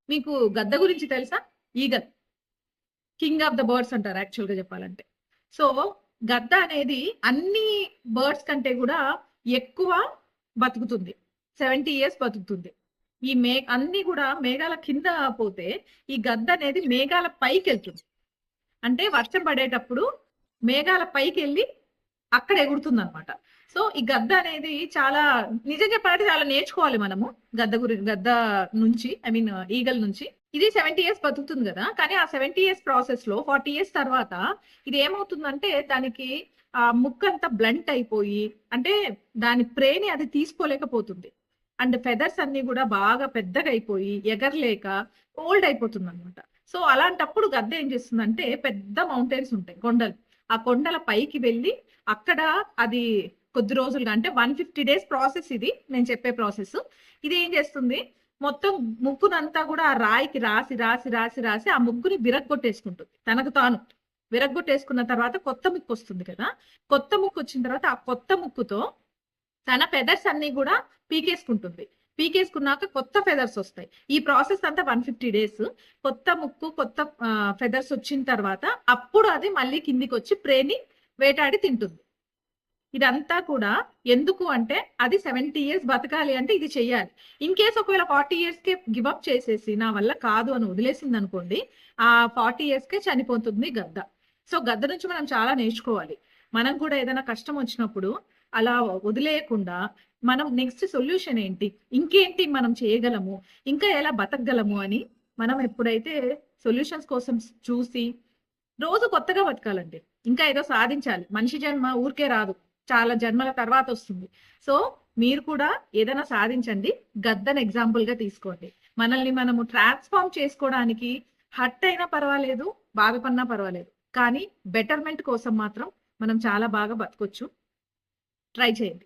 మీకు గద్ద గురించి తెలుసా? Eagle. King of the birds అంటారు యాక్చువల్ గా చెప్పాలంటే. సో గద్ద అనేది అన్ని బర్డ్స్ కంటే కూడా ఎక్కువ బతుకుతుంది. 70 ఇయర్స్ బతుకుతుంది. ఈ అన్ని కూడా మేఘాల కింద పోతే ఈ గద్ద అనేది మేఘాల పైకి వెళ్తుంది. అంటే వర్షం పడేటప్పుడు మేఘాల పైకి వెళ్ళి అక్కడ ఎగురుతుంది అనమాట. సో ఈ గద్ద అనేది చాలా నిజం చెప్పాలంటే చాలా నేర్చుకోవాలి మనము గద్ద నుంచి, ఐ మీన్ ఈగల్ నుంచి. ఇది 70 ఇయర్స్ బతుకుతుంది కదా, కానీ ఆ 70 ఇయర్స్ ప్రాసెస్ లో 40 ఇయర్స్ తర్వాత ఇది ఏమవుతుందంటే దానికి ఆ ముక్కంతా బ్లంట్ అయిపోయి, అంటే దాని ప్రేని అది తీసుకోలేకపోతుంది. అండ్ ఫెదర్స్ అన్ని కూడా బాగా పెద్దగా అయిపోయి ఎగరలేక ఓల్డ్ అయిపోతుంది అనమాట. సో అలాంటప్పుడు గద్ద ఏం చేస్తుందంటే పెద్ద మౌంటైన్స్ ఉంటాయి, కొండలు. ఆ కొండల పైకి వెళ్ళి అక్కడ అది కొద్ది రోజులుగా, అంటే 150 డేస్ ప్రాసెస్ ఇది నేను చెప్పే ప్రాసెస్. ఇది ఏం చేస్తుంది, మొత్తం ముక్కునంతా కూడా ఆ రాయికి రాసి రాసి రాసి రాసి ఆ ముగ్గుని విరగ్గొట్టేసుకుంటుంది. తనకు తాను విరగ్గొట్టేసుకున్న తర్వాత కొత్త ముక్కు వస్తుంది కదా. కొత్త ముక్కు వచ్చిన తర్వాత ఆ కొత్త ముక్కుతో తన ఫెదర్స్ అన్ని కూడా పీకేసుకుంటుంది. పీకేసుకున్నాక కొత్త ఫెదర్స్ వస్తాయి. ఈ ప్రాసెస్ అంతా 150 డేస్. కొత్త ముక్కు, కొత్త ఫెదర్స్ వచ్చిన తర్వాత అప్పుడు అది మళ్ళీ కిందికి వచ్చి ప్రేని వేటాడి తింటుంది. ఇదంతా కూడా ఎందుకు అంటే అది 70 ఇయర్స్ బతకాలి అంటే ఇది చెయ్యాలి. ఇన్ కేస్ ఒకవేళ 40 ఇయర్స్ కే గివప్ చేసేసి నా వల్ల కాదు అని వదిలేసింది అనుకోండి, ఆ 40 ఇయర్స్ కే చనిపోతుంది గద్ద. సో గద్ద నుంచి మనం చాలా నేర్చుకోవాలి. మనం కూడా ఏదైనా కష్టం వచ్చినప్పుడు అలా వదిలేయకుండా మనం నెక్స్ట్ సొల్యూషన్ ఏంటి, ఇంకేంటి మనం చేయగలము, ఇంకా ఎలా బతకగలము అని మనం ఎప్పుడైతే సొల్యూషన్స్ కోసం చూసి రోజు కొత్తగా బతకాలండి. ఇంకా ఏదో సాధించాలి. మనిషి జన్మ ఊరికే రాదు, చాలా జన్మల తర్వాత వస్తుంది. సో మీరు కూడా ఏదైనా సాధించండి. గద్దను ఎగ్జాంపుల్ గా తీసుకోండి. మనల్ని మనము ట్రాన్స్ఫార్మ్ చేసుకోవడానికి హర్ట్ అయినా పర్వాలేదు, బాధపడినా పర్వాలేదు, కానీ బెటర్మెంట్ కోసం మాత్రం మనం చాలా బాగా బతకొచ్చు. ట్రై చేయండి.